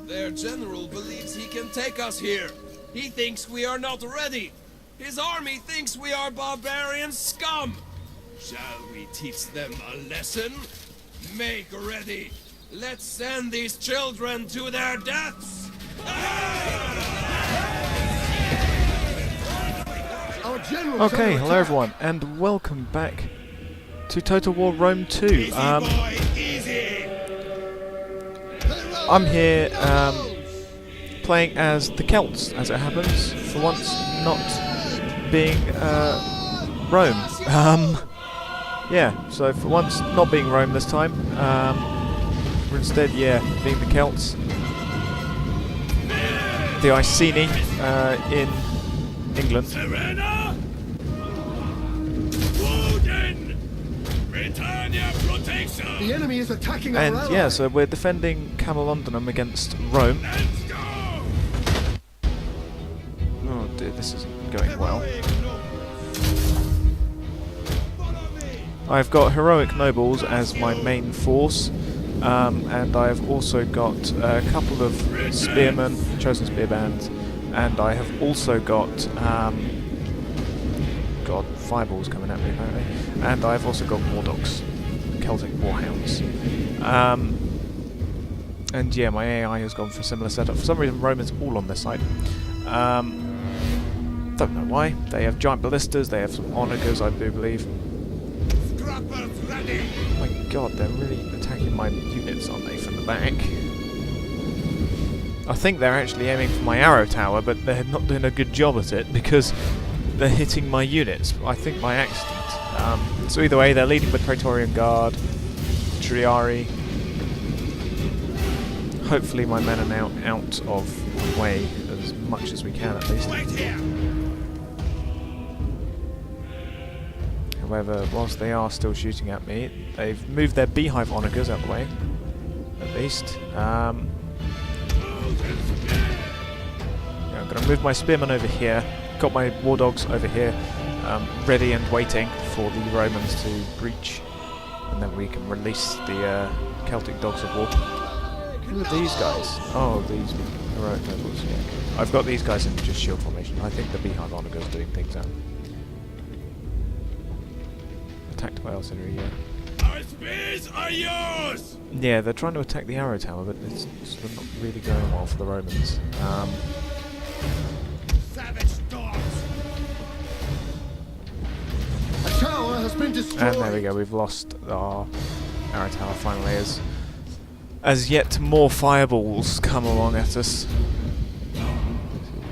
Their general believes he can take us here. He thinks we are not ready. His army thinks we are barbarian scum. Shall we teach them a lesson? Make ready. Let's send these children to their deaths. Okay, hello everyone, and welcome back to Total War Rome 2. I'm here playing as the Celts, as it happens, for once not being Rome. Yeah, so for once not being Rome this time, we're instead, being the Celts. The Iceni in England. The enemy is attacking our And yeah, so we're defending Camulodunum against Rome. Oh dear, this isn't going well. I've got heroic nobles as my main force, and I've also got a couple of spearmen, chosen spear bands, and I have also got God, fireballs coming at me apparently, and I've also got war dogs, Celtic warhounds. And yeah, my AI has gone for a similar setup. For some reason, Rome is all on this side. Don't know why. They have giant ballistas. They have some onagers, I do believe. Oh my God, they're really attacking my units, aren't they, from the back? I think they're actually aiming for my arrow tower, but they're not doing a good job at it because they're hitting my units, I think by accident. So either way, they're leading with Praetorian Guard, Triari. Hopefully my men are now out of the way as much as we can at least. However, whilst they are still shooting at me, they've moved their beehive onagers out the way, at least. Yeah, I'm going to move my spearmen over here. Got my war dogs over here, ready and waiting for the Romans to breach, and then we can release the Celtic dogs of war. Who are these guys? Oh, these heroic nobles. Yeah. I've got these guys in just shield formation. I think the beehive onagers doing things out. Attacked by artillery, yeah. Our spears are yours! Yeah, they're trying to attack the arrow tower, but it's sort of not really going well for the Romans. savage dogs. A tower has been destroyed. And there we go, we've lost our arrow tower finally as yet more fireballs come along at us.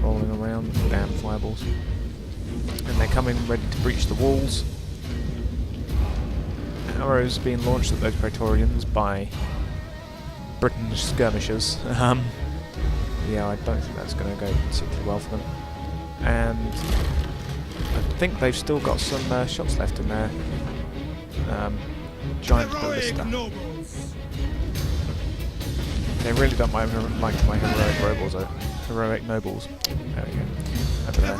Rolling around, damn fireballs. And they're coming ready to breach the walls. Arrows being launched at those Praetorians by Britain's skirmishers. Yeah, I don't think that's going to go particularly well for them. And I think they've still got some shots left in their giant ballista. They really don't like my heroic nobles. There we go. Over there.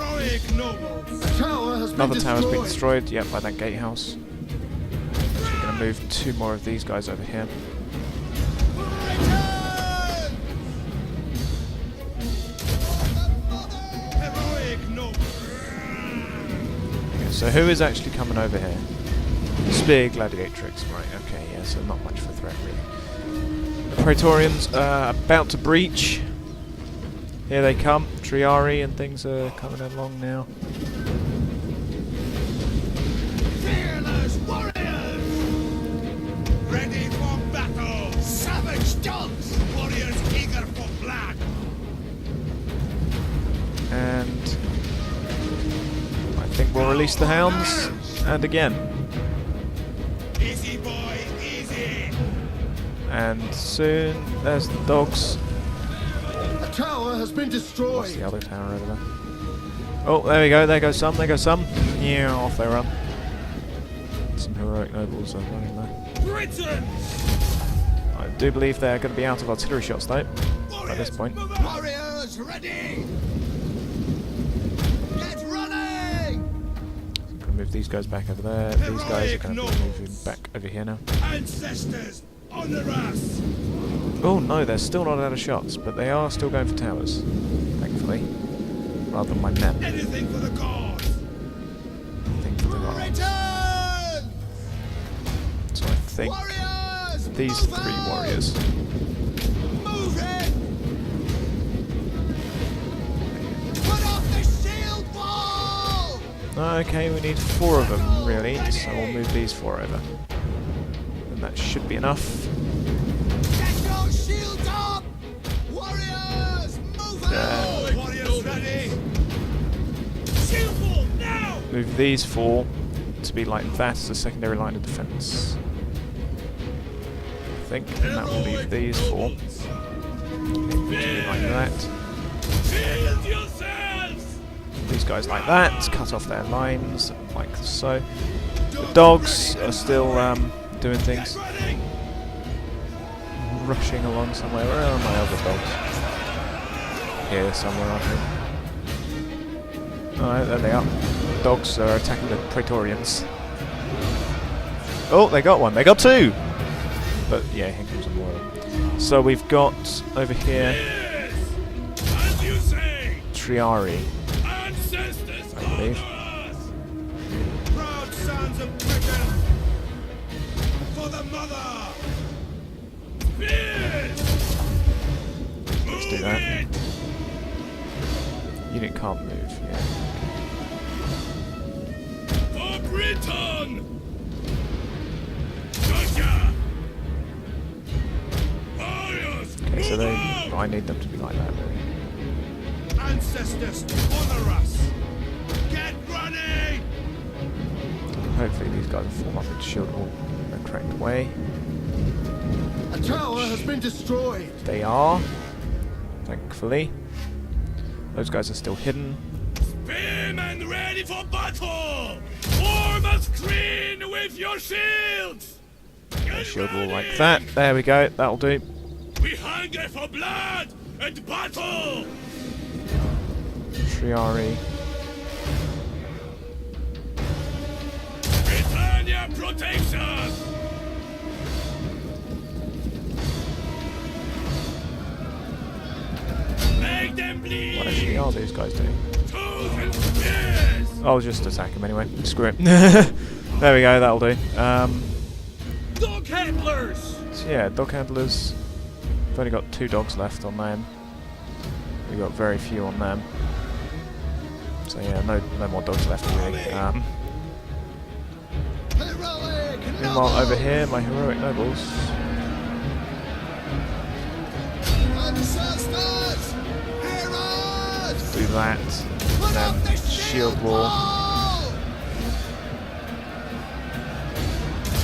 Another tower's been destroyed, yep, by that gatehouse. So we're going to move 2 more of these guys over here. So who is actually coming over here? Spear Gladiatrix, right, okay, yeah, so not much of a threat really. The Praetorians are about to breach. Here they come, Triari and things are coming along now. Fearless warriors! Ready for battle! Savage dogs! Warriors eager for blood! And I think we'll release the hounds, and again. Easy boy, easy! And soon, there's the dogs. A tower has been destroyed! What's the other tower over there? Oh, there we go, there goes some, there goes some. Yeah, off they run. Some heroic nobles are running there. Britain! I do believe they're going to be out of artillery shots though, at this point. Warriors ready! Get running! I'm going to move these guys back over there. These guys are going to be moving back over here now. Ancestors, honor us! Oh no, they're still not out of shots, but they are still going for towers, thankfully, rather than my men. Anything for the cause! Anything for the gods. Return! So I think Warriors! these move 3 out! warriors. Move it! Put up the shield wall! Okay, we need 4 of them, really, so we'll move these 4 over. And that should be enough. Get your shields up! Warriors! Move out! Warriors ready! Shield wall now! Move these 4 to be like that as a secondary line of defence. I think, and that will leave these 4 to be like that. Shield yourselves! These guys like that, cut off their lines, like so. The dogs are still doing things. Rushing along somewhere. Where are my other dogs? Here somewhere, I think. Alright, there they are. Dogs are attacking the Praetorians. Oh, they got one. They got 2! But yeah, here comes some more. So we've got over here Yes! As you say, Triari, ancestors I believe. honor us! Proud sons of Britain! For the mother! Yes! Let's do that. Unit can't move, yeah. For Britain! Gotcha! Warriors, Okay, so move they, out! I need them to be like that, really. Ancestors, honor us! Get running! Hopefully these guys will form up into shield wall in the correct way. A tower has been destroyed! They are, thankfully. Those guys are still hidden. Spearmen ready for battle! Form a screen with your shields! Get Shield wall like ready! that. There we go. That'll do. We hunger for blood and battle! Triari. Britannia protects us! Make them bleed! What actually are these guys doing? Tooth and spears! I'll just attack him anyway. Screw it. There we go. That'll do. Dog handlers! So yeah, dog handlers. We've only got 2 dogs left on them. We've got very few on them. So yeah, no more dogs left really. Heroic Meanwhile, over nobles! here, my heroic nobles. Ancestors! Heroes! Do that. Put up And the then shield wall.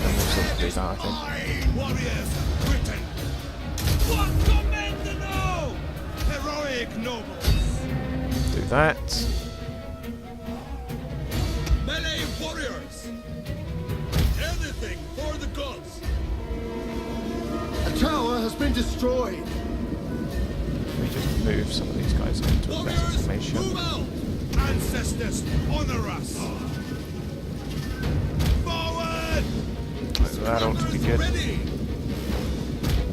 And we'll sort of do that, I think. Warriors, Britain! What commander now? Heroic nobles! Do that. Melee warriors! Anything for the gods! A tower has been destroyed! We just move some of these guys into a better Warriors, formation. move out! Ancestors, honor us! Forward! That ought to be good. Ready!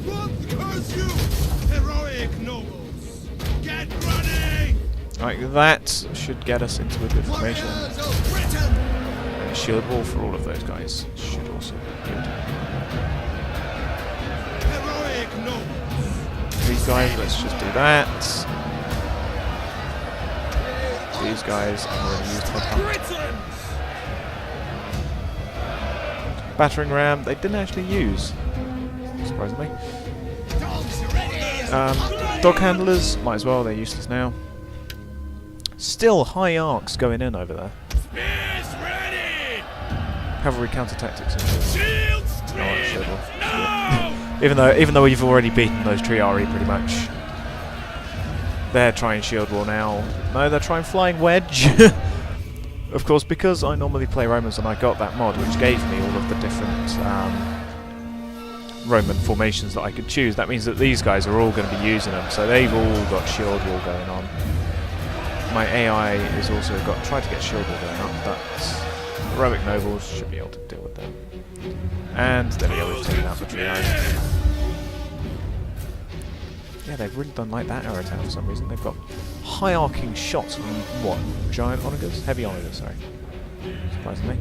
What curse you, heroic nobles! Get running! Like that should get us into a good formation. Warriors of Britain! And a shield wall for all of those guys should also be good. Heroic nobles! These guys, let's just do that. These guys, I'm going to use headhunt. Britons! Battering ram, they didn't actually use, surprisingly. Dogs ready! Dog handlers, might as well, they're useless now. Still high arcs going in over there. Spears ready! Cavalry counter tactics and shit. Shield Oh, stream! shield wall. Now! Even though we've already beaten those Triari pretty much. They're trying shield wall now. No, they're trying flying wedge. Of course, because I normally play Romans and I got that mod, which gave me all of the different Roman formations that I could choose, that means that these guys are all going to be using them. So they've all got shield wall going on. My AI has also tried to get shield wall going on, but heroic nobles should be able to deal with them. And there we go, we've taken out the trio. Yeah, they really don't like that arrow attack for some reason. They've got high arcing shots from what? Giant onagers? Heavy onagers, sorry. Surprisingly.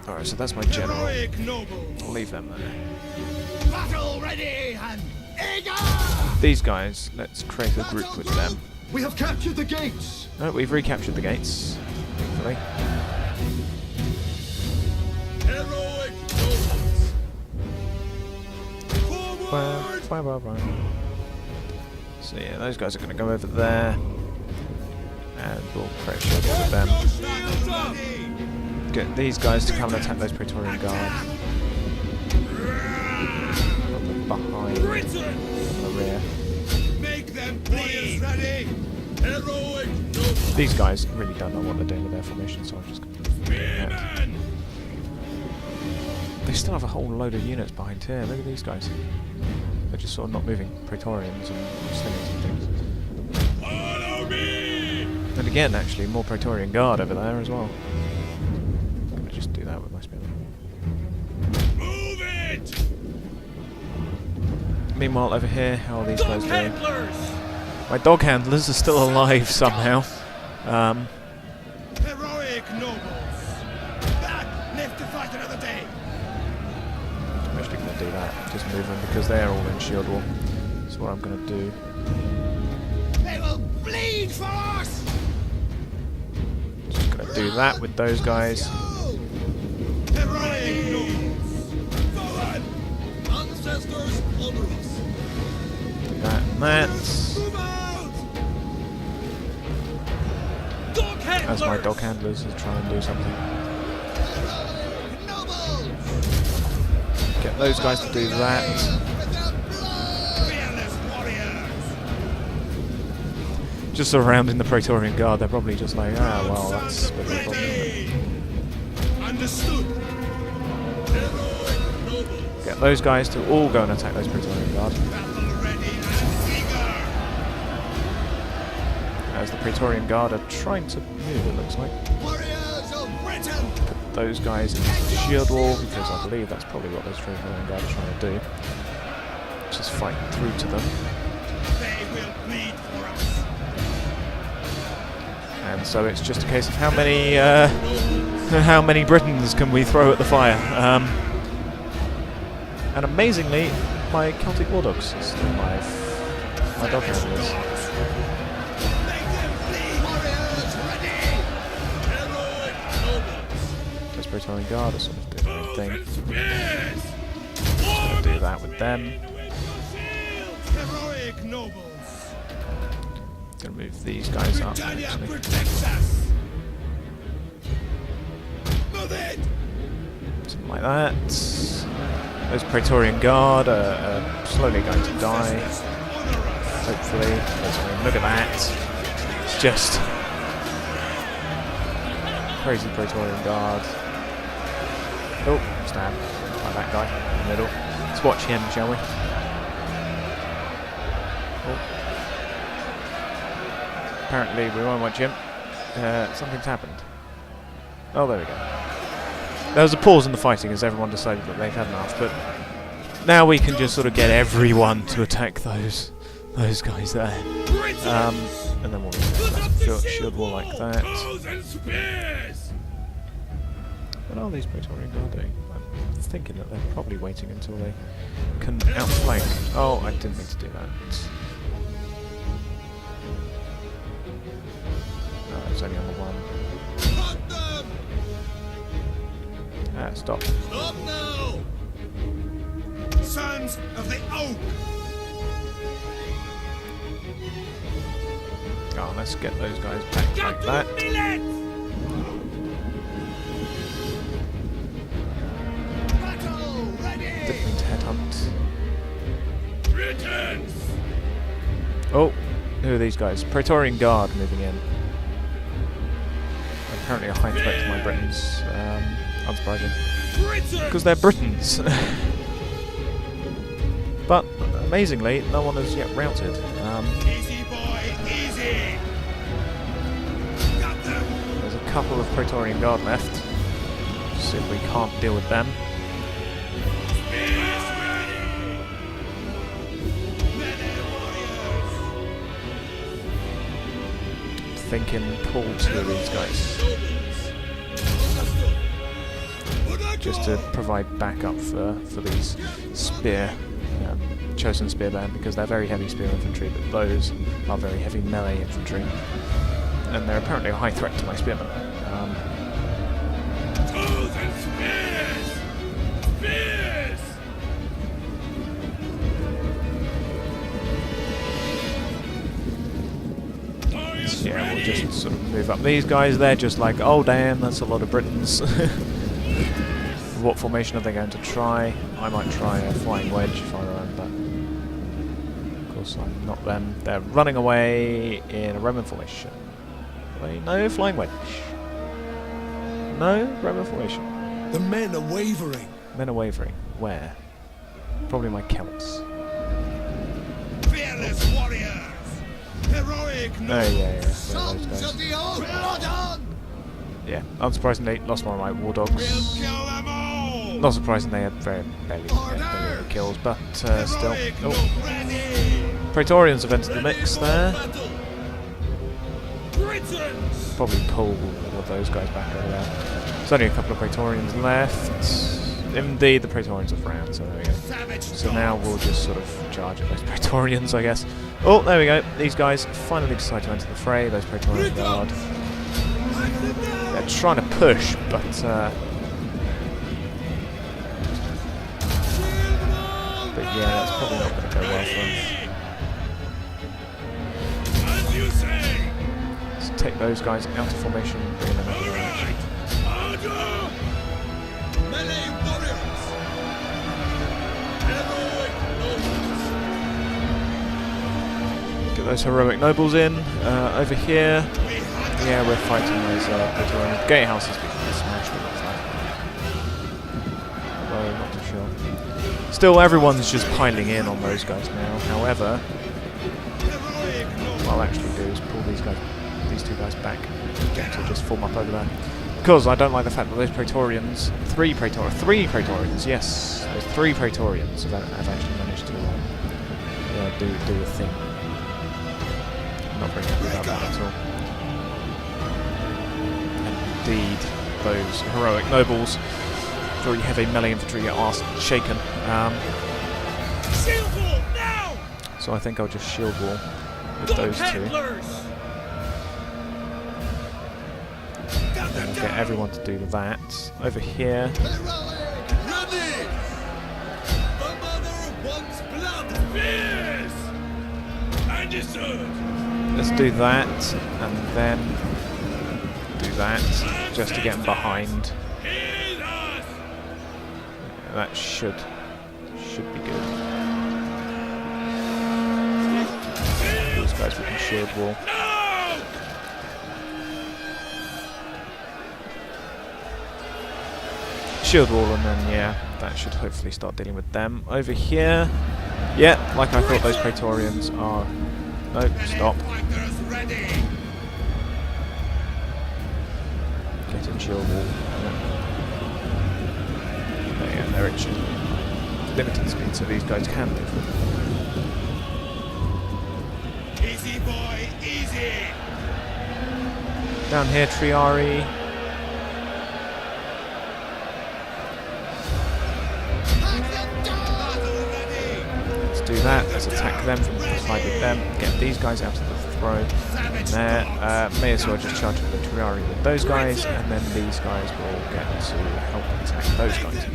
Alright, so that's my general. I'll leave them there. Battle ready and eager! These guys, let's create a group with them. We have captured the gates! No, we've recaptured the gates, thankfully. Heroic nobles. Forward! So yeah, those guys are going to go over there. And we'll create a shield with them. Get these guys to come and attack those Praetorian guards. From the behind, from the rear. Make them bleed. Ready. Heroic nobles. These guys really don't know what they're doing with their formation, so I'm just going to do that. Spearmen. They still have a whole load of units behind here. Look at these guys. They're just sort of not moving. Praetorians and slingers and things. Follow me. And again, actually, more Praetorian Guard over there as well. I'm going to just do that with my spearmen. Move it. Meanwhile, over here, how are these Dog guys doing? handlers. My dog handlers are still alive somehow. Heroic nobles. Back. Live to fight another day. I'm actually going to do that. Just move them because they're all in shield wall. That's what I'm going to do. They will bleed for us. Just going to do that with those guys. Heroic nobles. Forward. Ancestors honor us. Do that and that. Move out. Dog handlers. As my dog handlers are trying to do something. Get those guys to do that. Fearless warriors. Just surrounding the Praetorian Guard, they're probably just like, ah, well, that's a bit of a problem. Ready. Understood. Heroic nobles. Get those guys to all go and attack those Praetorian Guard. Battle ready and eager. As the Praetorian Guard are trying to move, it looks like. Warriors of Britain. Put those guys into the shield wall, because I believe that's probably what those Praetorian Guard are trying to do. Just fight through to them. They will bleed for us. And so it's just a case of how many Britons can we throw at the fire. And amazingly, my Celtic War Dogs are still alive. My dog handlers. Make them bleed. Warriors ready. Heroic nobles. Those Praetorian Guard are sort of doing their own thing. Spears. Just going to do that with them. Heroic nobles. Going to move these guys up. Britannia Actually. protects us. Move it. Something like that. Those Praetorian Guard are slowly going to die. Hopefully. Look at that. It's just crazy Praetorian Guard. Oh, stab. Like that guy in the middle. Let's watch him, shall we? Oh. Apparently we won't watch him. Something's happened. Oh, there we go. There was a pause in the fighting as everyone decided that they'd had enough, but now we can just sort of get everyone to attack those guys there. And then we'll shield wall like that. What are these Praetorian Guard doing? I'm thinking that they're probably waiting until they can outflank. Oh, I didn't mean to do that. No, it's only on the one. Stop. Stop now! Sons of the Oak! Oh, let's get those guys back like that. Battle ready! Didn't mean to headhunt. Britons! Oh, who are these guys? Praetorian Guard moving in. Apparently a high threat to my Britons. Unsurprising. Because they're Britons. But, amazingly, no one has yet routed. Easy boy, easy! Got them! There's a couple of Praetorian Guard left. See if we can't deal with them. thinking pull 2 of these guys. Just to provide backup for these chosen spear band, because they're very heavy spear infantry, but those are very heavy melee infantry. And they're apparently a high threat to my spearmen. So yeah, we'll just sort of move up these guys. They're just like, oh damn, that's a lot of Britons. What formation are they going to try? I might try a flying wedge if I remember. Of course, I'm not them. They're running away in a Roman formation. Wait, no, flying wedge. No, Roman formation. The men are wavering. Men are wavering. Where? Probably my Celts. Fearless warriors! Heroic Oh, yeah. Sons of the old blood! Yeah, unsurprisingly, lost one of my war dogs. We'll kill them all! Not surprising they had very barely kills, but still. Oh. Praetorians have entered the mix there. Probably pull all of those guys back over there. There's only a couple of Praetorians left. Indeed, the Praetorians are frowned, so there we go. So now we'll just sort of charge at those Praetorians, I guess. Oh, there we go. These guys finally decide to enter the fray. Those Praetorian Guard. They're trying to push, but yeah, that's probably not going to go well for us. Let's take those guys out of formation and bring them over there. Get those heroic nobles in. Over here, yeah, we're fighting those Praetorian gatehouses because they smashed them last time. Although, not too sure. Still, everyone's just piling in on those guys now. However, what I'll actually do is pull these two guys back to just form up over there. Because I don't like the fact that those Praetorians, three Praetorians, yes, those 3 Praetorians have actually managed to do a thing. I'm not very happy about that at all. And indeed, those heroic nobles, very heavy melee infantry, get arse shaken. Shield wall now! So I think I'll just shield wall with those 2. And I'll get everyone to do that. Over here. Let's do that, and then do that, just to get them behind. That should be good. These guys we can shield wall. Shield wall, and then yeah, that should hopefully start dealing with them. Over here, yeah, like I thought those Praetorians are. Nope, stop. Get in shield wall. Yeah, they're actually limited speed, so these guys can move. Easy boy, easy. Down here, Triari. Let's do that. Let's attack them from the side with them. Get these guys out of the throw. There. May as well just charge the Triari with those guys, and then these guys will get to help attack those guys.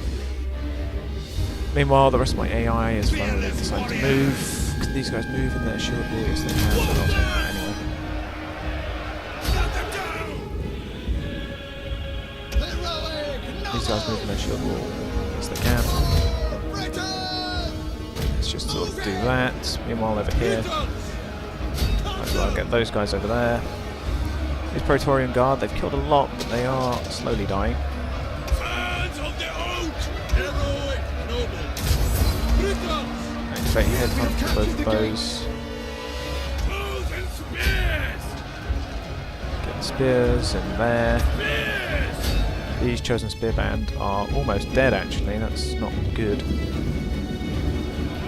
Meanwhile, the rest of my AI is finally decided to move. Can these guys move in their shield wall? Yes, they can, but I'll take that anyway. These guys move in their shield wall. Yes, they can. Let's just sort of do that. Meanwhile, over here, I'll get those guys over there. These Praetorian Guard, they've killed a lot, but they are slowly dying. Activate headhunt for both of those. Get the spears in there. These chosen spear band are almost dead actually, that's not good.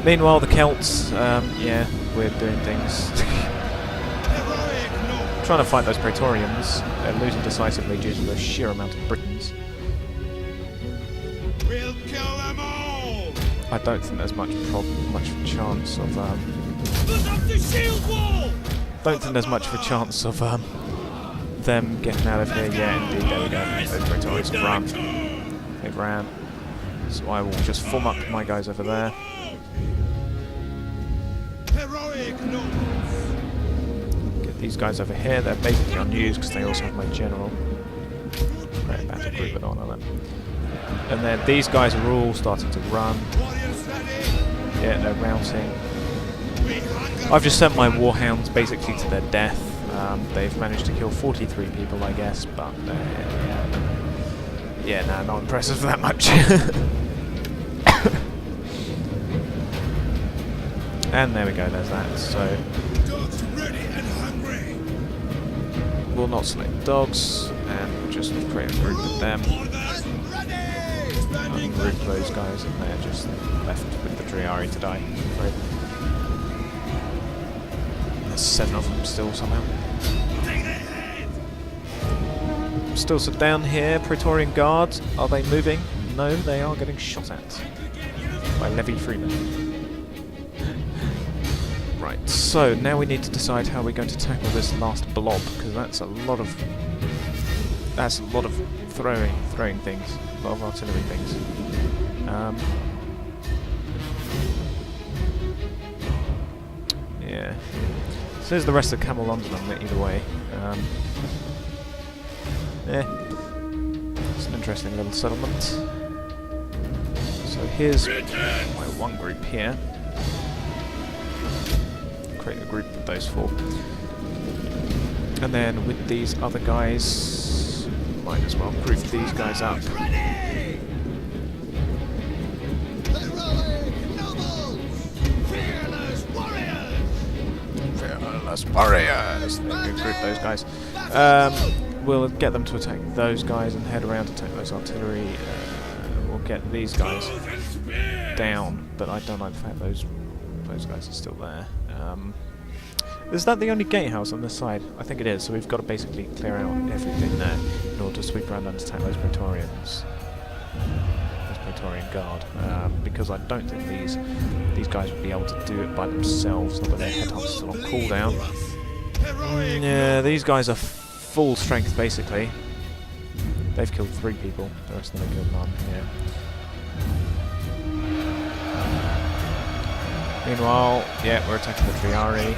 Meanwhile the Celts, yeah, we're doing things. trying to fight those Praetorians. They're losing decisively due to the sheer amount of Britons. We'll kill them all! I don't think there's much chance of Put up the shield wall! don't think there's much of a chance of them getting out of here. Yeah, indeed, there we go. Those Praetorians have run. They've ran. So I will just form up my guys over there. Heroic nobles! Get these guys over here. They're basically unused because they also have my general. Great battle group with honour them. And then these guys are all starting to run. Yeah, they're routing. I've just sent my warhounds basically to their death. They've managed to kill 43 people, I guess, but yeah, no, not impressive that much. And there we go, there's that. So Dogs ready and hungry! we'll not select dogs and just create a group with them. Group those guys, and they're just left with the Triari to die. Right. There's 7 of them still somehow. Still sit down here. Praetorian guards, are they moving? No, they are getting shot at by Levy Freeman. Right, so now we need to decide how we're going to tackle this last blob, because that's a lot of throwing things, a lot of artillery things. Yeah. So there's the rest of Camulodunum either way. It's an interesting little settlement. So here's my one group here. Create a group with those 4. And then with these other guys, might as well group these guys up. Warriors! Then we group those guys. We'll get them to attack those guys and head around to attack those artillery. We'll get these guys down, but I don't like the fact those guys are still there. Is that the only gatehouse on this side? I think it is, so we've got to basically clear out everything there in order to sweep around and attack those Praetorians. Praetorian Guard, because I don't think these guys would be able to do it by themselves, not with their headhunts still on cooldown. Yeah, these guys are full strength basically. They've killed 3 people, the rest of them have killed none, yeah. Meanwhile, yeah, we're attacking the Triari.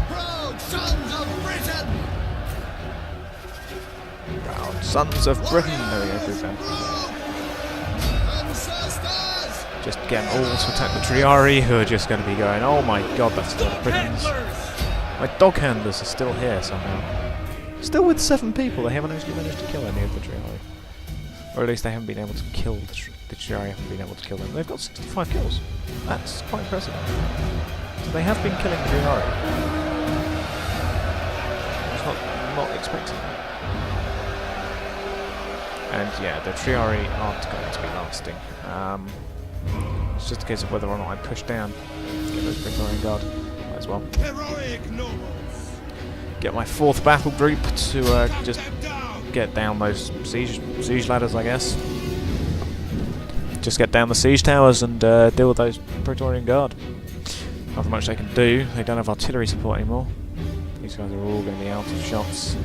Proud sons of Britain! Proud sons of Britain! There we go, group them. Ancestors! Just get them all to attack the Triari, who are just going to be going, oh my god, that's a lot of Britons. My dog handlers are still here somehow. Still with 7 people, they haven't actually managed to kill any of the Triari. Or at least they haven't been able to kill the Triari, haven't been able to kill them. They've got 65 kills. That's quite impressive. So they have been killing the Triari. I was not expecting that. And yeah, the Triari aren't going to be lasting. It's just a case of whether or not I push down. Get those Praetorian Guard. Might as well. Heroic nobles! Get my 4th battle group to just get down those siege ladders, I guess. Just get down the siege towers and deal with those Praetorian Guard. Nothing much they can do. They don't have artillery support anymore. These guys are all going to be out of shots.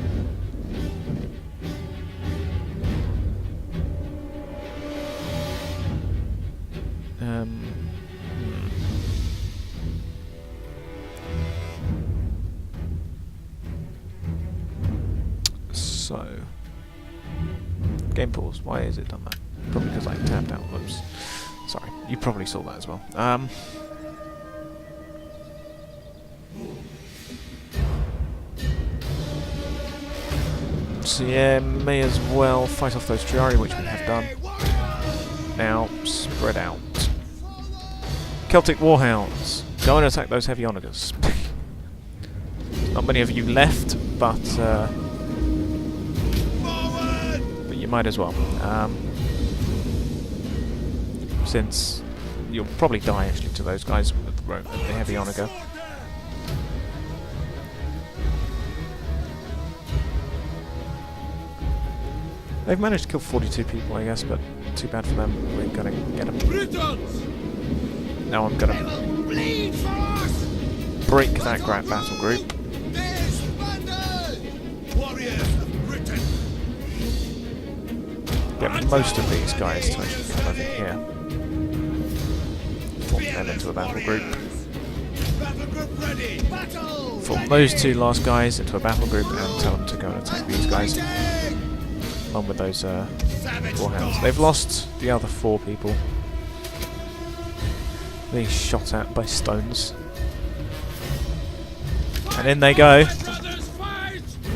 So, game pause. Why has it done that? Probably because I tapped out. Whoops. Sorry, you probably saw that as well. So yeah, may as well fight off those Triari, which we have done. Now, spread out. Celtic Warhounds, go and attack those heavy onagers. Not many of you left, but you might as well. Since you'll probably die actually to those guys with the heavy onager. They've managed to kill 42 people, I guess, but too bad for them. We're gonna get them. Now I'm gonna break that great battle group. Get most of these guys to actually come over here. Form them into a battle group. Form those two last guys into a battle group and tell them to go and attack these guys. Along with those warhounds. They've lost the other 4 people. Being shot at by stones. And in they go.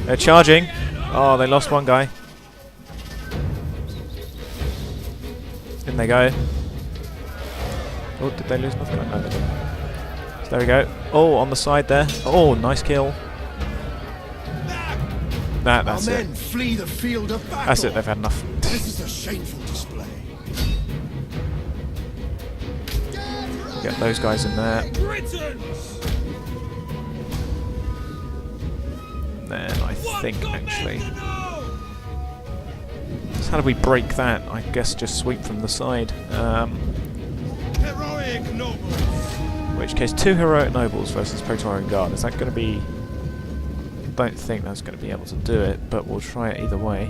They're charging. Oh, they lost one guy. In they go. Oh, did they lose another guy? No, they didn't. So there we go. Oh, on the side there. Oh, nice kill. That's Our it. men flee the field of battle. That's it, they've had enough. This is a shameful display. Get those guys in there. Then I think actually. So how do we break that? I guess just sweep from the side. Heroic nobles. In which case, 2 heroic nobles versus Praetorian Guard. Is that going to be? I don't think that's going to be able to do it, but we'll try it either way.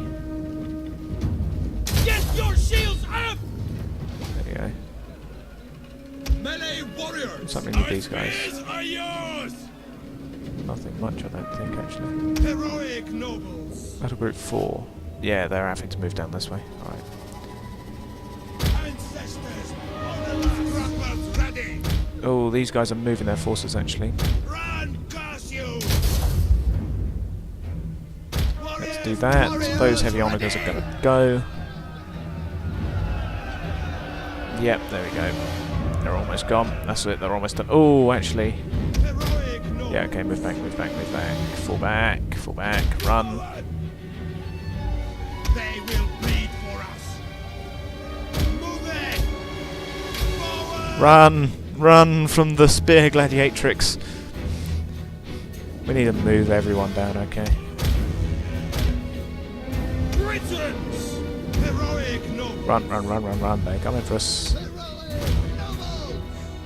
Get your shields up! There you go. Melee warriors. Something with these guys. Are yours. Nothing much, I don't think actually. Heroic nobles. Battle group 4. Yeah, they're having to move down this way. All right. Ancestors, on ready. Oh, these guys are moving their forces actually. Run, curse you. Let's do that. Those heavy onagers are going to go. Yep, there we go. They're almost gone. That's it, they're almost done. Oh, actually. Yeah, okay, move back, move back, move back. Fall back, run. They will bleed for us. Move it. Forward. Run from the spear gladiatrix. We need to move everyone down, okay. Britons. Heroic nobles. Run. They're coming for us.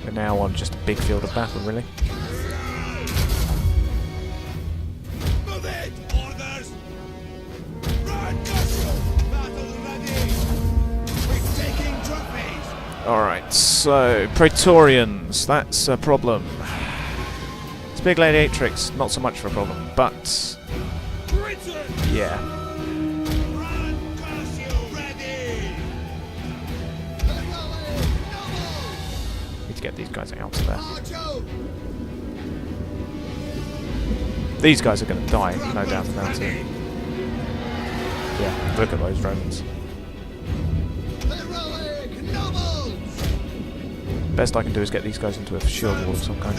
We're now on just a big field of battle, really. Move it. Orders. Run, curse you. Battle ready. We're taking trophies. Alright, so Praetorians, that's a problem. Spear gladiatrix, not so much of a problem, but Britons. yeah. Run, curse you. Ready. Need to get these guys out of there. These guys are going to die, no doubt about it. Yeah, look at those Romans. Best I can do is get these guys into a shield wall of some kind.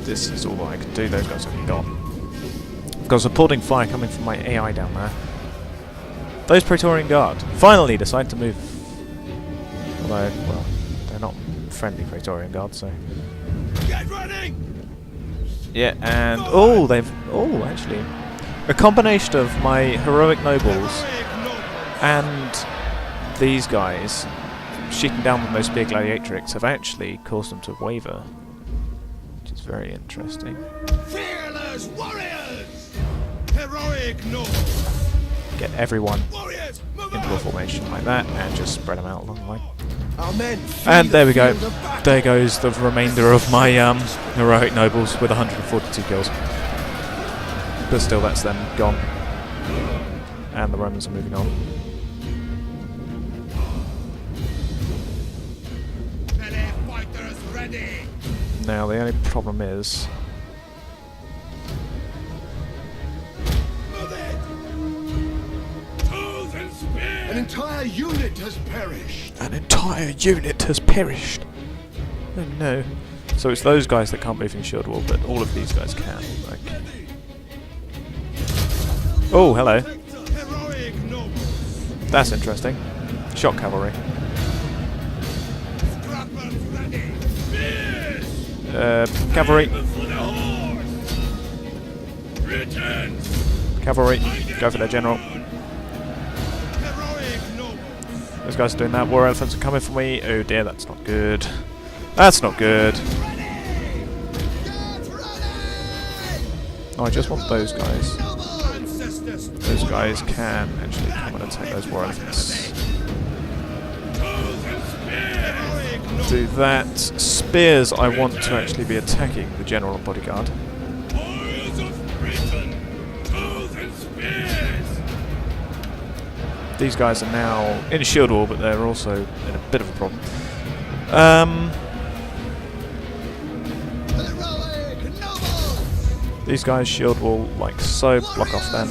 This is all I can do, those guys are gone. I've got supporting fire coming from my AI down there. Those Praetorian Guard finally decide to move. Although, well, they're not friendly Praetorian Guard, so... Get running! Yeah, and... Oh, they've... Oh, actually... A combination of my heroic nobles and these guys shooting down with those spear gladiatrix have actually caused them to waver, which is very interesting. Fearless warriors! Heroic nobles! Get everyone Warriors, move into a out! formation like that and just spread them out along the line. Our men flee And the there we go. field of battle. There goes the remainder of my heroic nobles with 142 kills. But still, that's them gone. And the Romans are moving on. Melee fighters ready! Now, the only problem is... Move it! Tools and spears! An entire unit has perished. An entire unit has perished! Oh no. So it's those guys that can't move in shield wall, but all of these guys can. Okay. Oh, hello. Heroic nobles! That's interesting. Shock cavalry. Scrappers ready! Spears! Cavalry. Cavalry, go for their general. Those guys are doing that. War elephants are coming for me. Oh dear, that's not good. That's not good. Oh, I just want those guys. Those guys can actually come and attack those war elephants. Do that. Spears, I want to actually be attacking the general and bodyguard. These guys are now in a shield wall, but they're also in a bit of a problem. These guys shield wall like so, block off them.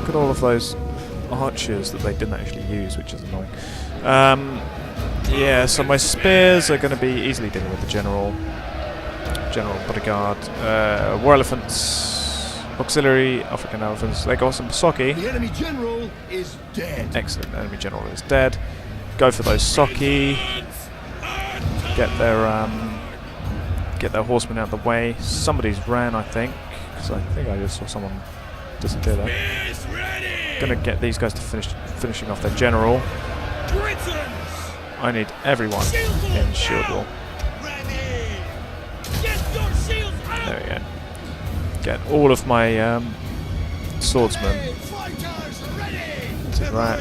Look at all of those archers that they didn't actually use, which is annoying. Yeah, so my spears are going to be easily dealing with the general bodyguard, war elephants, auxiliary African elephants. They got some Soki. The enemy general is dead. Excellent, enemy general is dead. Go for those Soki. Get their horsemen out of the way. Somebody's ran, I think, because I think I just saw someone disappear there. Gonna get these guys to finishing off their general. I need everyone in shield wall. There we go. Get all of my swordsmen to that.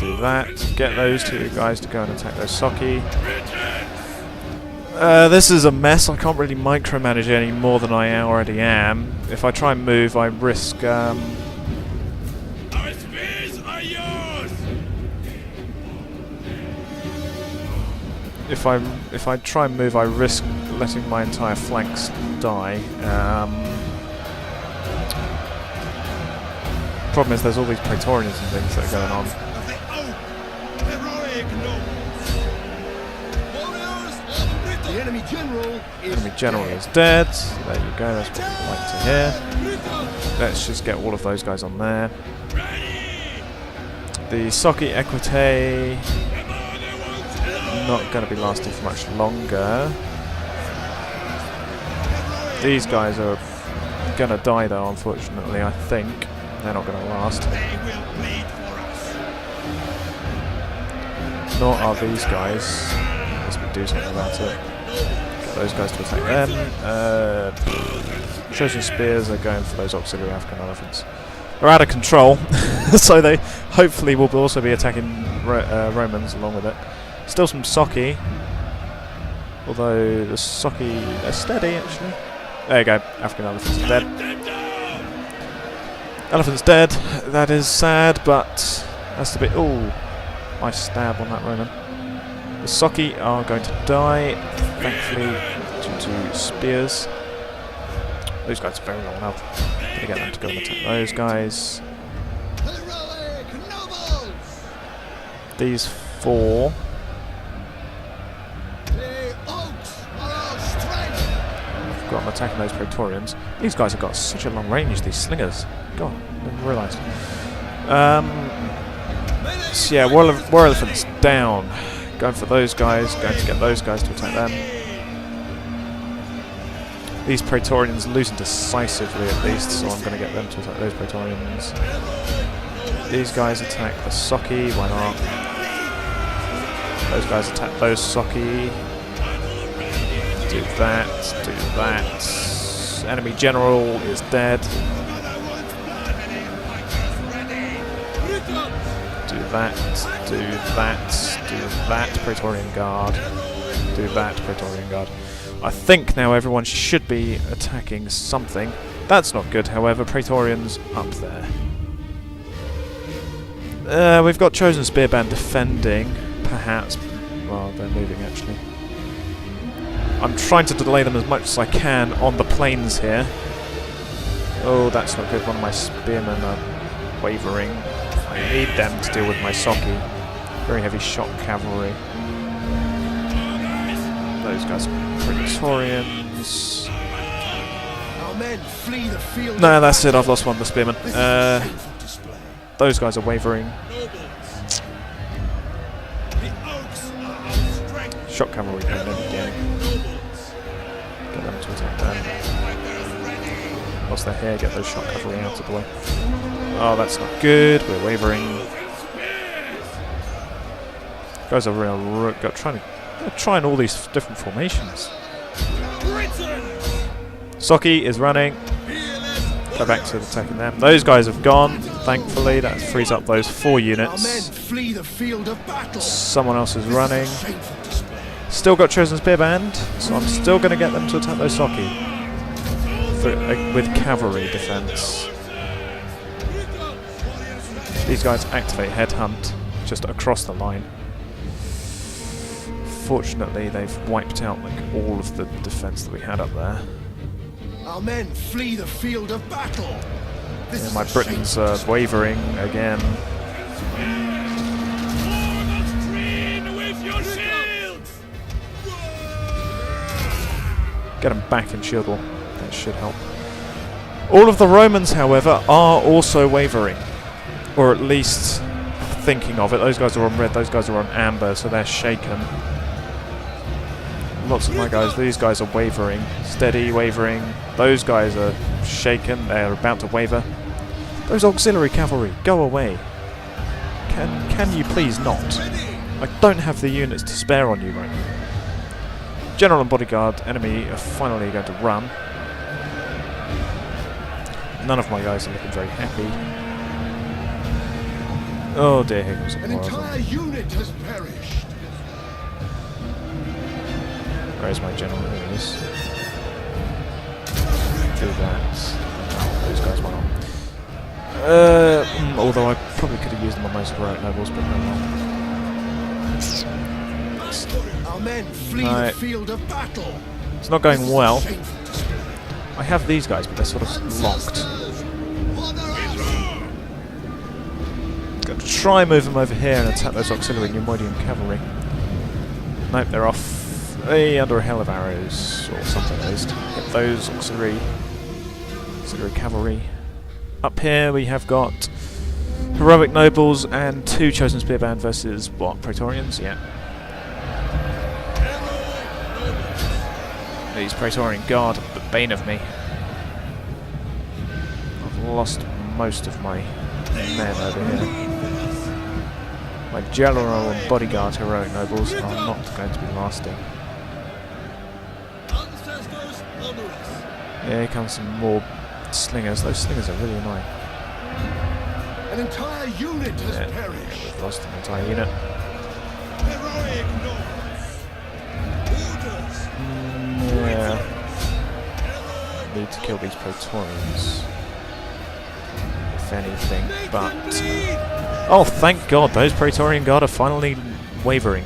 Do that. Get those two guys to go and attack those Soki. This is a mess. I can't really micromanage any more than I already am. If I try and move, I risk. Our spears are yours. If I try and move, I risk letting my entire flanks die. Problem is, there's all these Praetorians and things that are going on. The enemy general is dead. There you go, that's what we like to hear. Let's just get all of those guys on there. The Soki Equite, not going to be lasting for much longer. These guys are going to die though, unfortunately, I think. They're not going to last. Nor are these guys. Unless we do something about it. Get those guys to attack them. Chosen spears are going for those auxiliary African elephants. They're out of control, so they hopefully will also be attacking Romans along with it. Still some Soki, although the Soki are steady actually. There you go, African elephants are dead. Elephant's dead. That is sad, but that's a bit. Ooh, nice stab on that Roman. The Soki are going to die, thankfully, due to spears. Those guys are very low on health. Gonna get them to go and attack those guys. These four. I've got them attacking those Praetorians. These guys have got such a long range, these slingers. God, I didn't realise. So yeah, war elephants down. Going for those guys, going to get those guys to attack them. These Praetorians losing decisively at least, so I'm going to get them to attack those Praetorians. These guys attack the Soki, why not? Those guys attack those Soki. Do that, do that. Enemy general is dead. Do that, do that, do that, Praetorian Guard. Do that, Praetorian Guard. I think now everyone should be attacking something. That's not good, however. Praetorians up there. We've got Chosen Spearband defending, perhaps. Well, they're moving actually. I'm trying to delay them as much as I can on the plains here. Oh, that's not good. One of my spearmen are wavering. I need them to deal with my Soki. Very heavy shot cavalry. Those guys are Praetorians. Our men flee the field. No, that's it. I've lost one of the spearmen. Those guys are wavering. shock cavalry coming in again. Get them to attack them. Whilst they're here, get those shock cavalry out of the way. Oh, that's not good. We're wavering. Guys are real trying all these different formations. Socky is running. Go back to attacking them. Those guys have gone, thankfully. That frees up those 4 units. Someone else is running. Still got Chosen Spearband, so I'm still going to get them to attack those Socky with cavalry defense. These guys activate Headhunt just across the line. Fortunately, they've wiped out like all of the defense that we had up there. Our men flee the field of battle. Yeah, my Britons are wavering again. Get them back in shield wall. That should help. All of the Romans, however, are also wavering. Or at least thinking of it. Those guys are on red, those guys are on amber, so they're shaken. Lots of my guys, these guys are wavering. Steady, wavering. Those guys are shaken, they're about to waver. Those auxiliary cavalry, go away. Can you please not? I don't have the units to spare on you right now. General and bodyguard enemy are finally going to run. None of my guys are looking very happy. Oh dear, here comes an entire unit has perished. Where's my general? Here he is. Do that. Oh, those guys went on. Although I probably could have used them on those heroic nobles, but no more. Our men flee the field of battle. It's not going well. I have these guys, but they're sort of locked. Got to try move them over here and attack those auxiliary Numidian cavalry. Nope, they're off. Under a hail of arrows, or something at least. Hit those auxiliary cavalry. Up here we have got heroic nobles and 2 chosen spearband versus what? Praetorians? Yeah. These Praetorian Guard are the bane of me. I've lost most of my men over here. My general and bodyguard heroic nobles are not going to be lasting. Here comes some more slingers. Those slingers are really annoying. An entire unit has perished. We've lost an entire unit. Yeah. Need to kill these Praetorians, if anything, but... Oh, thank God, those Praetorian Guard are finally wavering.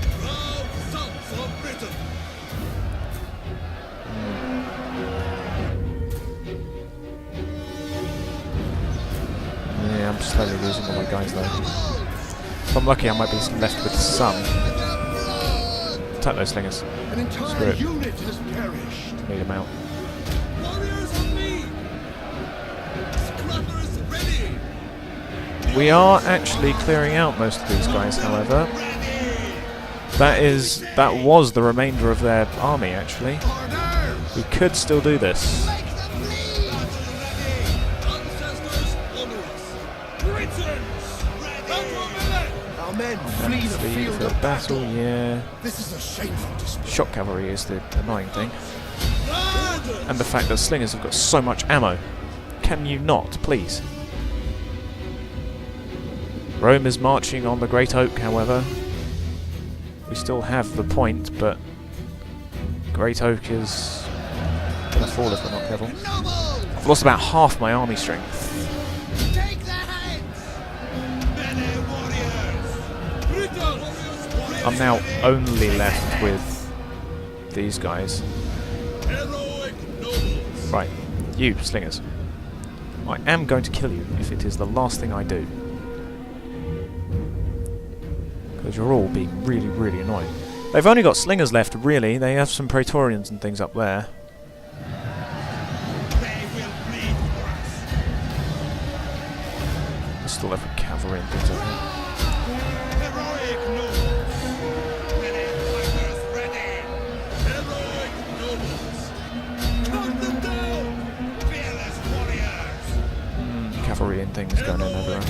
Yeah, I'm slowly losing all my guys though. If I'm lucky, I might be left with some. Attack those slingers. An entire unit has perished. Need them out. We are actually clearing out most of these guys, however. That was the remainder of their army, actually. We could still do this. Our men flee the field of battle. Yeah. This is a shameful display. Shock cavalry is the annoying thing. And the fact that slingers have got so much ammo. Can you not, please? Rome is marching on the Great Oak, however. We still have the point, but Great Oak is going to fall if we're not careful. I've lost about half my army strength. I'm now only left with these guys. Right, you slingers. I am going to kill you if it is the last thing I do. Because you're all being really, really annoying. They've only got slingers left, really. They have some Praetorians and things up there. There's still left with cavalry and things up there. things going in everywhere.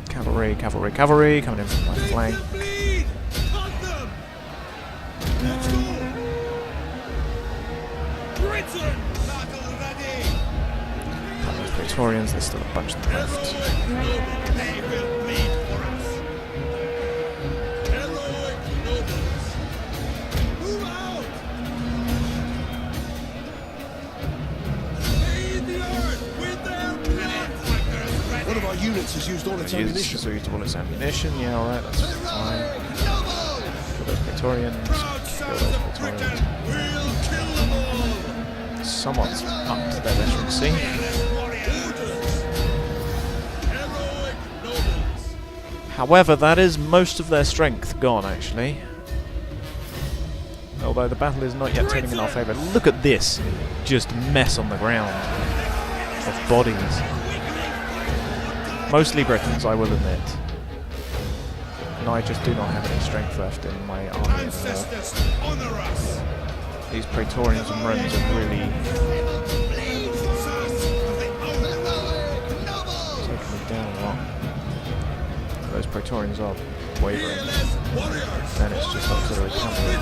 Cavalry, cavalry, cavalry coming in from my flank. Those Praetorians, there's still a bunch of them left. One of our units has used all its ammunition. So used all its ammunition, yeah, alright, that's fine. Kill those Praetorians. Kill those Praetorians. Someone's up to their veterancy. However, that is most of their strength gone, actually. Although the battle is not yet turning in our favour. Look at this! Just mess on the ground of bodies. Mostly Britons, I will admit. And I just do not have any strength left in my army anymore. These Praetorians and Romans are really taking me down a lot. Those Praetorians are wavering. Then it's just auxiliary cavalry.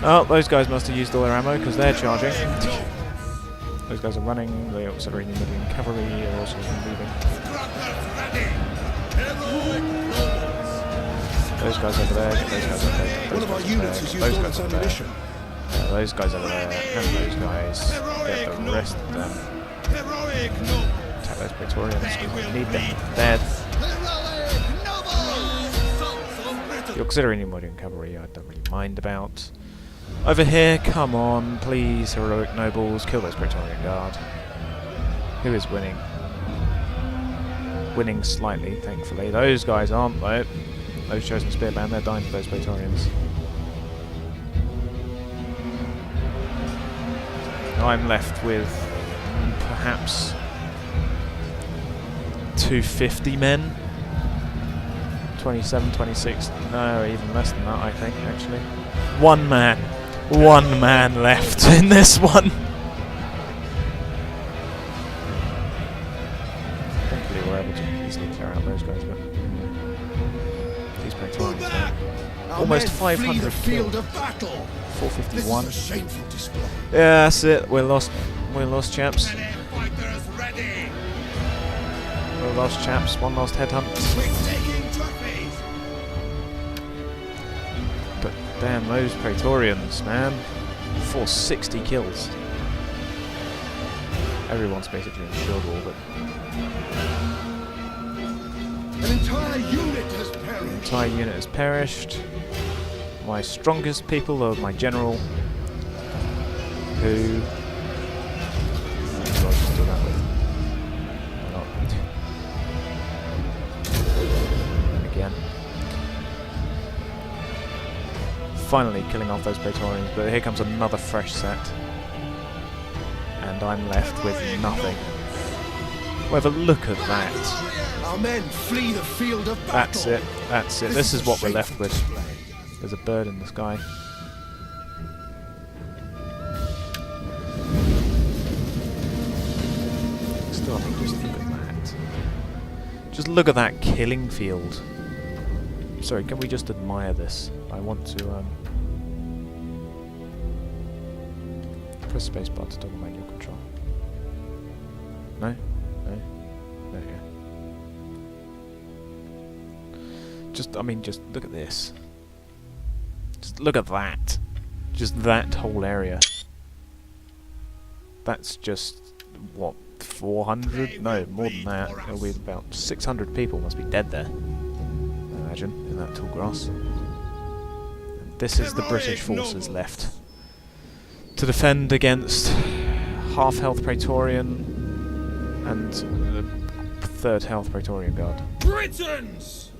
Oh, those guys must have used all their ammo because they're charging. Those guys are running. The auxiliary Numidian cavalry are also moving. Those guys over there. Get those guys over there. One of our units has used all its ammunition. Those guys over there, and those guys. Get the rest of them. Attack those Praetorians because we need them dead. The auxiliary Numidian cavalry I don't really mind about. Over here, come on, please, heroic nobles, kill those Praetorian Guard. Who is winning? Winning slightly, thankfully. Those guys aren't, though. Those chosen spearmen, they're dying for those Praetorians. I'm left with perhaps 250 men. 27, 26, no, even less than that, I think, actually. One man left in this one. Thankfully we're able to easily clear out those guys, but these Praetorians there. Almost 500 killed. 451. Yeah, that's it. We're lost, chaps. We're lost, chaps. One last headhunt. But damn, those Praetorians, man. 460 kills. Everyone's basically in shield wall, but an entire unit has perished. An entire unit has perished. My strongest people are my general, who I'll just do that with. Why not? And again. Finally killing off those Praetorians, but here comes another fresh set. And I'm left with nothing. However, look at that. Our men flee the field of battle. That's it. That's it. This is what we're left with. There's a bird in the sky. Still, I mean, just look at that. Just look at that killing field. Sorry, can we just admire this? I want to press spacebar to toggle manual control. No? No? There you go. Just, I mean, just look at this. Just look at that. Just that whole area. That's just, what, 400? No, more than that. It'll be about 600 people must be dead there. I imagine, in that tall grass. And this is the British forces left to defend against half-health Praetorian and the third-health Praetorian Guard. Britons!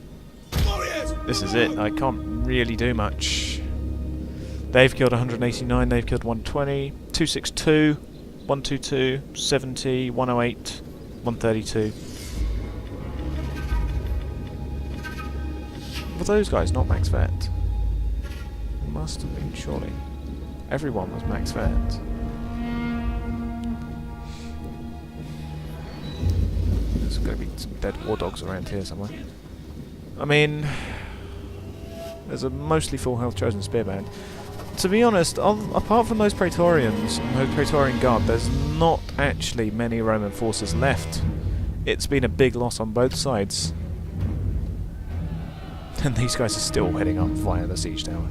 This is it. I can't really do much. They've killed 189, they've killed 120, 262, 122, 70, 108, 132. Were those guys not max vet? Must have been, surely. Everyone was max vet. going to be some dead war dogs around here somewhere. I mean, there's a mostly full health chosen spearband. To be honest, apart from those Praetorians and those Praetorian Guard, there's not actually many Roman forces left. It's been a big loss on both sides. And these guys are still heading up via the siege tower.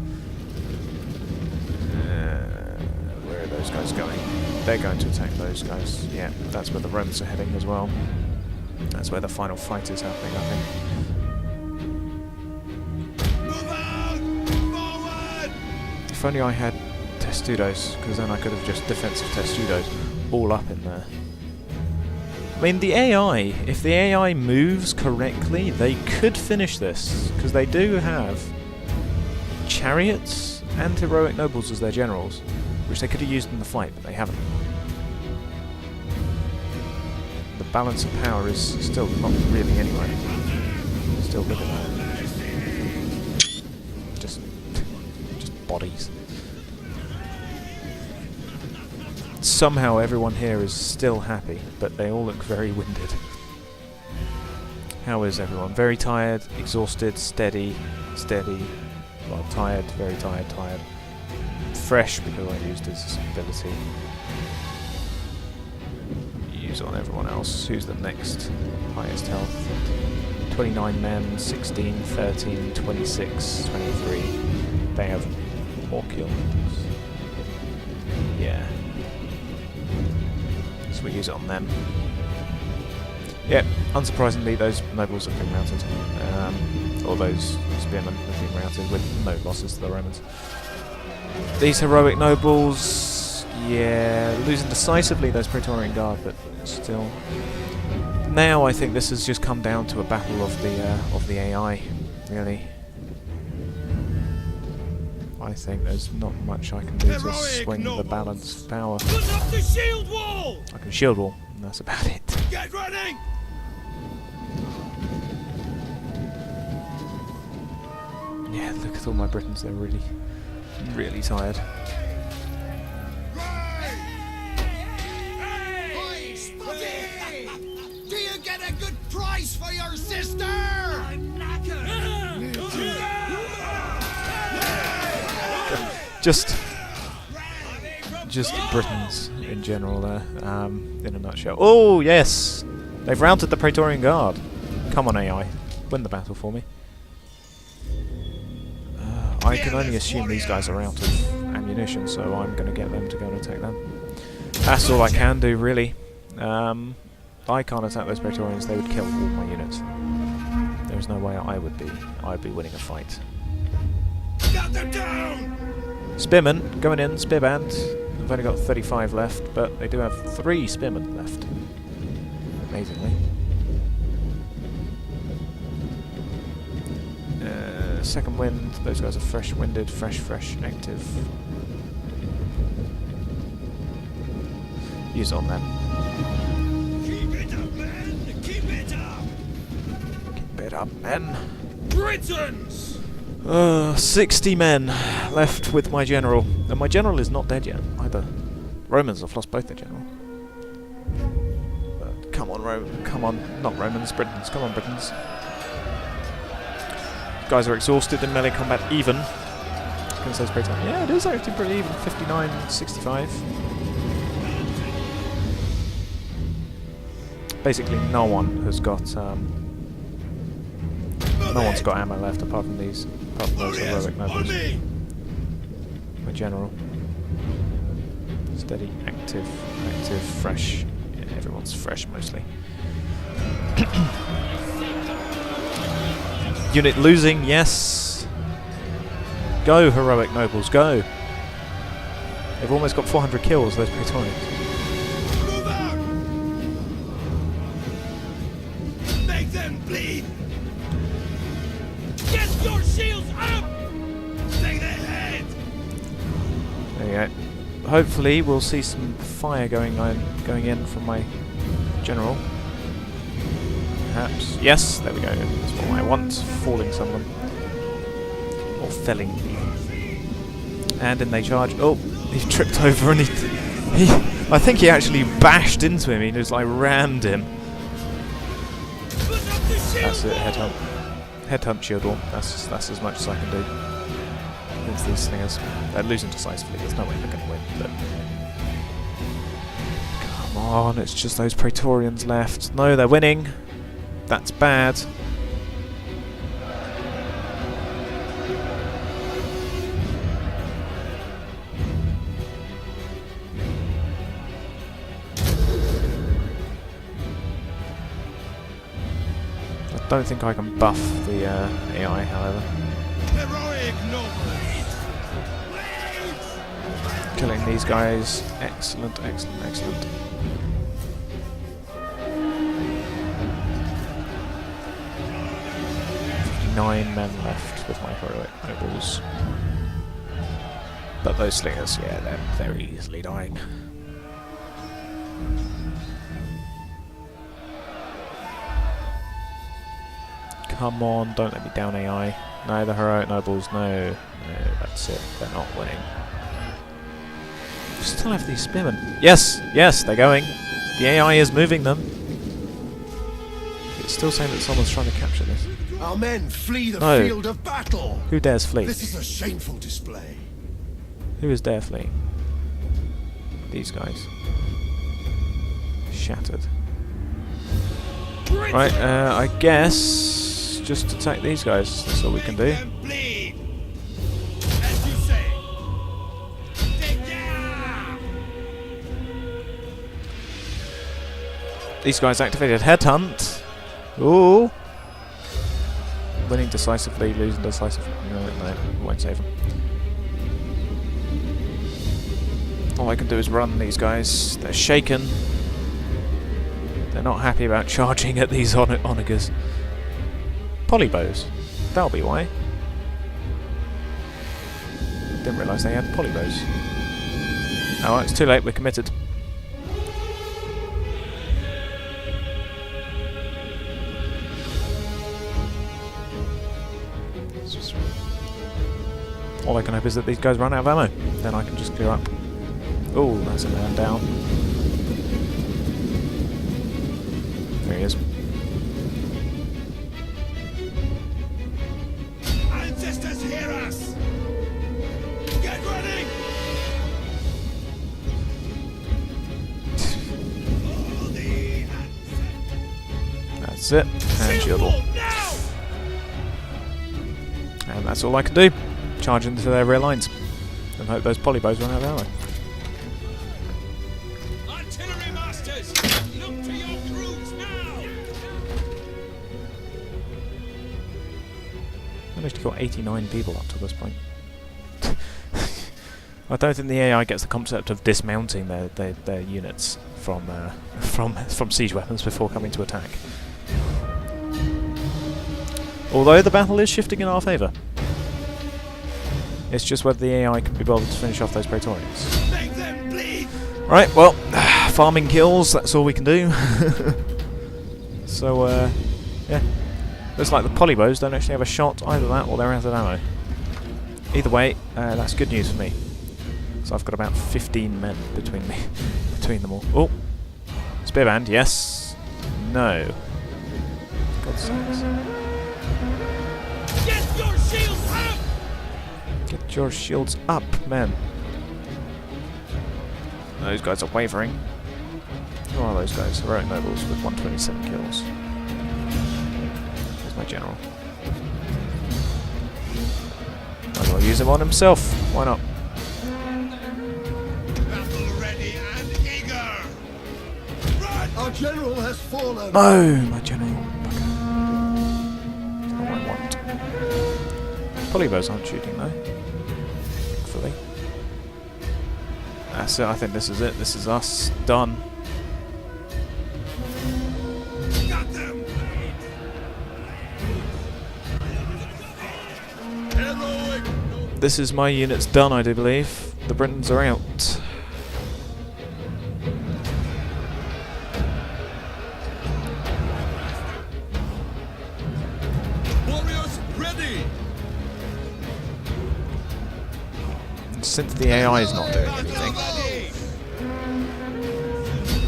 Where are those guys going? They're going to attack those guys. Yeah, that's where the Romans are heading as well. That's where the final fight is happening, I think. Move out! Forward! If only I had testudos, because then I could have just defensive testudos all up in there. I mean, the AI, if the AI moves correctly, they could finish this, because they do have chariots and heroic nobles as their generals, which they could have used in the fight, but they haven't. The balance of power is still not really anywhere. Still look at that. Just bodies. Somehow everyone here is still happy, but they all look very winded. How is everyone? Very tired, exhausted, steady. Well, tired, very tired. Fresh because I used his ability. Use on everyone else. Who's the next highest health? 29 men, 16, 13, 26, 23. They have more kills. Yeah. So we use it on them. Yep, unsurprisingly those nobles have been routed. Or those spearmen have been routed with no losses to the Romans. These heroic nobles, yeah, losing decisively those Praetorian Guard, but still. Now I think this has just come down to a battle of the AI, really. I think there's not much I can do to swing the balance of power. Put up the shield wall! I can shield wall, and that's about it. Get ready! Yeah, look at all my Britons, they're really, really tired. Do you get a good price for your sister? I'm knackered. Just Britons in general there, in a nutshell. Oh, yes! They've routed the Praetorian Guard. Come on, AI. Win the battle for me. I can only assume these guys are out of ammunition, so I'm going to get them to go and attack them. That's all I can do, really. I can't attack those Praetorians, they would kill all my units. There's no way I'd be winning a fight. Got them down! Spearmen, going in, spearband. I've only got 35 left, but they do have 3 spearmen left. Amazingly. Second wind, those guys are fresh winded, fresh, active. Use on them. Keep it up, men! Keep it up! Keep it up, men. Britons! 60 men left with my general. And my general is not dead yet, either. Romans have lost both their general. But come on, not Romans, Britons. Come on, Britons. Guys are exhausted in melee combat even. Against those Praetorians. Yeah, it is actually pretty even. 59-65. Basically, no one has got no one's got ammo left apart from these, apart from those heroic nobles. My general. Steady, active, fresh. Yeah, everyone's fresh mostly. Unit losing, yes. Go, heroic nobles, go. They've almost got 400 kills, those Praetorians. Move out! Make them bleed! Get your shields up! Take their head! There you go. Hopefully we'll see some fire going in from my general. Perhaps. Yes, there we go. That's what I want. Falling someone. Or felling. And then they charge. Oh, he tripped over and I think he actually bashed into him. He just like rammed him. That's it, headhunt. Headhunt shield wall. That's as much as I can do against these slingers. They're losing decisively, there's no way they're going to win, but... Come on, it's just those Praetorians left. No, they're winning. That's bad. I don't think I can buff the AI, however. Heroic nobles! Killing these guys. Excellent, excellent, excellent. Nine men left with my heroic nobles. But those slingers, yeah, they're very easily dying. Come on, don't let me down AI. No, the heroic nobles, no. No, that's it. They're not winning. Still have these spearmen. Yes, yes, they're going. The AI is moving them. It's still saying that someone's trying to capture this. Our men flee the No. field of battle. Who dares flee? This is a shameful display. Who is dare fleeing? These guys. Shattered. Right, I guess just attack these guys. That's all we can do. Make them bleed. As you say. Take down. These guys activated headhunt. Ooh. Winning decisively, losing decisively. No, won't save them. All I can do is run these guys. They're shaken. They're not happy about charging at these onagers. Polybows. That'll be why. Didn't realise they had polybows. Oh, it's too late. We're committed. All I can hope is that these guys run out of ammo. Then I can just clear up. Oh, that's a man down. There he is. Ancestors, hear us! Get ready! For the That's it. And shield wall. now! And that's all I can do. Charge into their rear lines. And hope those polybows run out of ammo. Artillery masters, look to your crews now! Managed to kill 89 people up to this point. I don't think the AI gets the concept of dismounting their units from siege weapons before coming to attack. Although the battle is shifting in our favour. It's just whether the AI can be bothered to finish off those Praetorians. Make them bleed! Right, well, farming kills, that's all we can do. So, yeah. Looks like the polybows don't actually have a shot, either that or they're out of ammo. Either way, that's good news for me. So I've got about 15 men between them all. Oh! Spearband, yes. No. God's sakes. Get your shields up! Get your shields up, men. Those guys are wavering. Who are those guys? Heroic nobles with 127 kills. There's my general. Might as well use him on himself. Why not? Battle ready and eager! Run! Our general has fallen. No, my general. Bugger. That's not what I want. Polybows aren't shooting though. Thankfully. That's it, I think this is it. This is us. Done. Got them! Heroic! This is my units done, I do believe. The Britons are out. Warriors ready! Since the AI is not doing anything. Ready!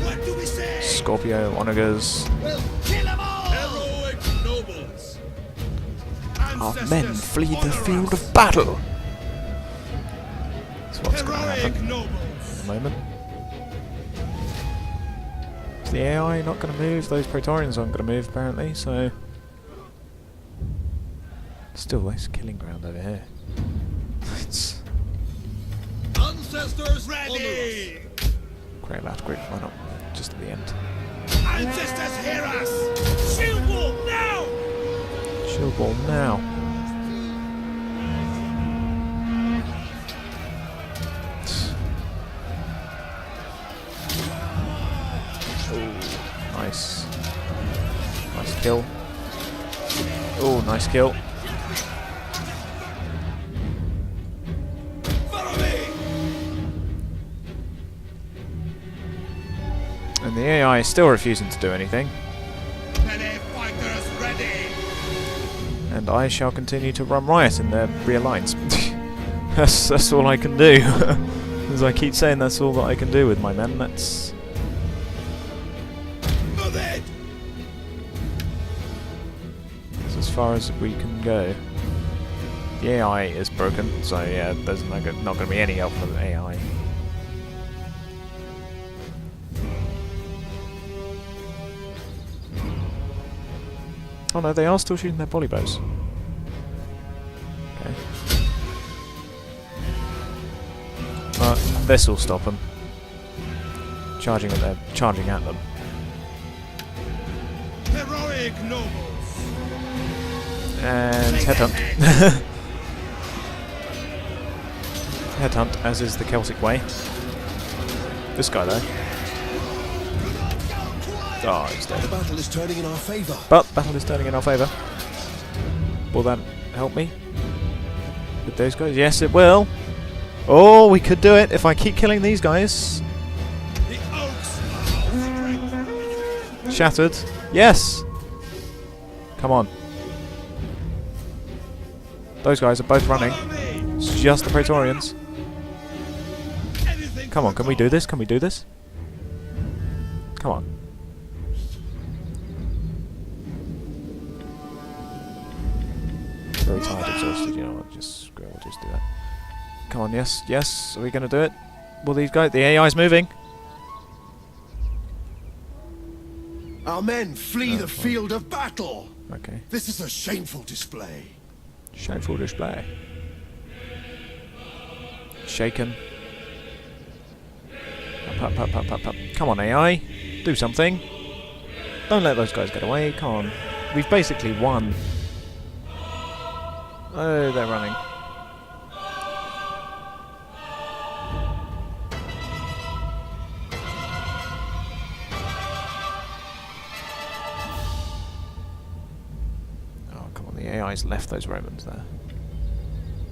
What do we say? Scorpio, onagers. Kill them all! Heroic Our men flee the field of battle. That's what's going to happen in a moment. Is the AI not going to move? Those Praetorians aren't going to move apparently, so... Still, there's killing ground over here. It's... Ancestors Ready! Great lad, great, why not? Just at the end. Ancestors, hear us! Shield wall now! Shield wall now. Oh, nice. Nice kill. Oh, nice kill. And the AI is still refusing to do anything. Fighters ready! And I shall continue to run riot in their rear lines. that's all I can do. As I keep saying, that's all that I can do with my men. That's... Move it! That's as far as we can go. The AI is broken, so yeah, there's not going to be any help from the AI. Oh no, they are still shooting their volley bows. Okay. This will stop them. Charging at them. Heroic nobles! And headhunt. Headhunt, as is the Celtic way. This guy though. Oh, he's dead. The battle is turning in our favour. But battle is turning in our favour. Will that help me with those guys? Yes, it will. Oh, we could do it if I keep killing these guys. The oaks! Shattered. Yes. Come on. Those guys are both running. It's just the Praetorians. Come on, can we do this? Can we do this? Come on. Very tired, exhausted, you know what, just we'll just do that. Come on, yes, yes, are we gonna do it? Will these guys, the AI's moving. Our men flee the field of battle. Okay. This is a shameful display. Shameful display. Shaken. Up, up, up, up, up, up. Come on, AI. Do something. Don't let those guys get away. Come on. We've basically won. Oh, they're running. Oh, come on. The AI's left those Romans there.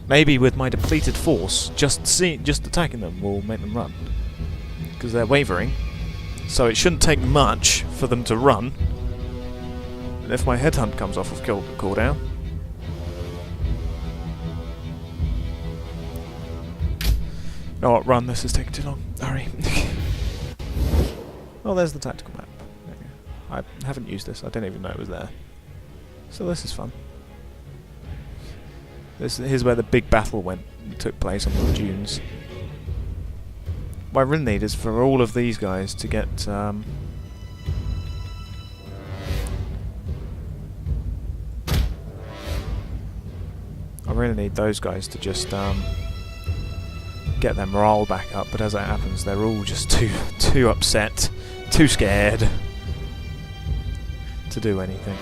Maybe with my depleted force, just attacking them will make them run. Because they're wavering. So it shouldn't take much for them to run. And if my headhunt comes off of cooldown... Oh, what, run, this is taking too long. Hurry. Oh, there's the tactical map. There you go. I haven't used this, I didn't even know it was there. So this is fun. Here's where the big battle took place on the dunes. What I really need is for all of these guys to get... I really need those guys to just get their morale back up, but as that happens they're all just too upset, too scared to do anything.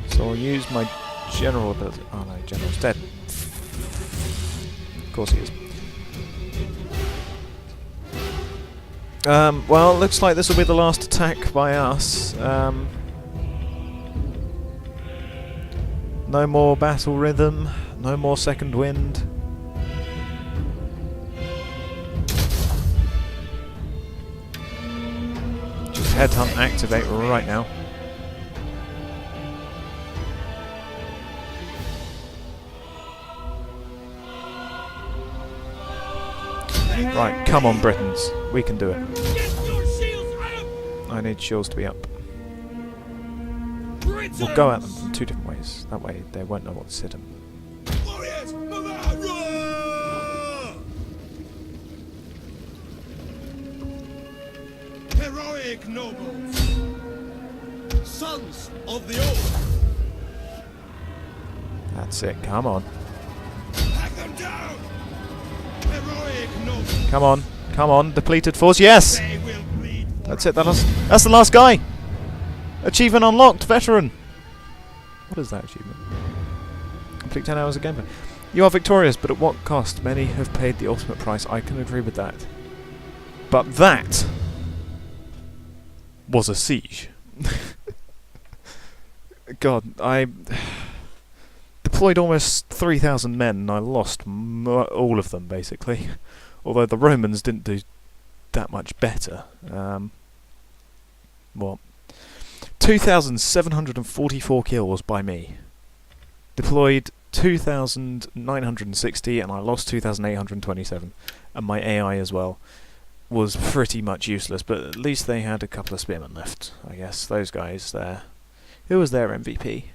So I'll use my general ability. Oh no, general's dead. Of course he is. Well, looks like this will be the last attack by us. No more battle rhythm, no more second wind. Just headhunt activate right now. Right, come on Britons, we can do it. Get your shields up! I need shields to be up. Brits We'll go at them from two different ways. That way they won't know what's hit them. Warriors, move out! Roar! Heroic nobles, sons of the oath, That's it. Come on. hack them down! Heroic nobles, Come on. Come on. Depleted force. Yes! they will bleed for That's it. That's the last guy! Achievement unlocked. Veteran. What is that achievement? Complete 10 hours of gameplay. You are victorious, but at what cost? Many have paid the ultimate price. I can agree with that. But that was a siege. God, I deployed almost 3,000 men and I lost all of them, basically. Although the Romans didn't do that much better. What? 2,744 kills by me. Deployed 2,960 and I lost 2,827. And my AI as well was pretty much useless, but at least they had a couple of spearmen left, I guess. Those guys there. Who was their MVP?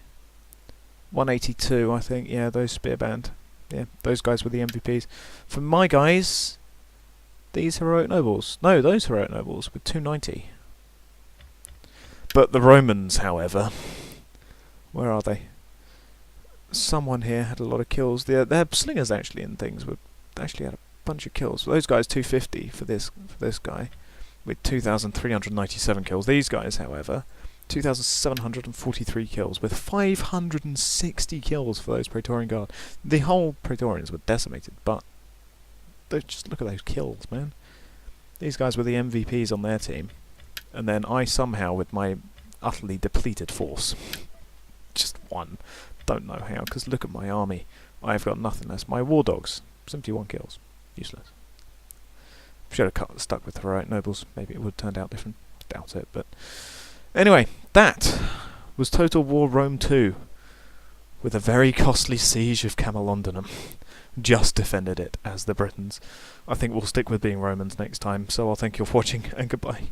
182, I think. Yeah, those spearband. Yeah, those guys were the MVPs. For my guys, these heroic nobles. No, those heroic nobles with 290. But the Romans, however, where are they? Someone here had a lot of kills. Their slingers actually and things were actually had a bunch of kills. Those guys 250 for this guy with 2,397 kills. These guys, however, 2,743 kills with 560 kills for those Praetorian Guard. The whole Praetorians were decimated, but just look at those kills, man. These guys were the MVPs on their team. And then I somehow, with my utterly depleted force, just won. Don't know how, because look at my army. I've got nothing less. My war dogs, 71 kills. Useless. Should have stuck with heroic nobles. Maybe it would have turned out different. Doubt it, but... Anyway, that was Total War Rome 2, with a very costly siege of Camulodunum. Just defended it, as the Britons. I think we'll stick with being Romans next time, so I'll thank you for watching, and goodbye.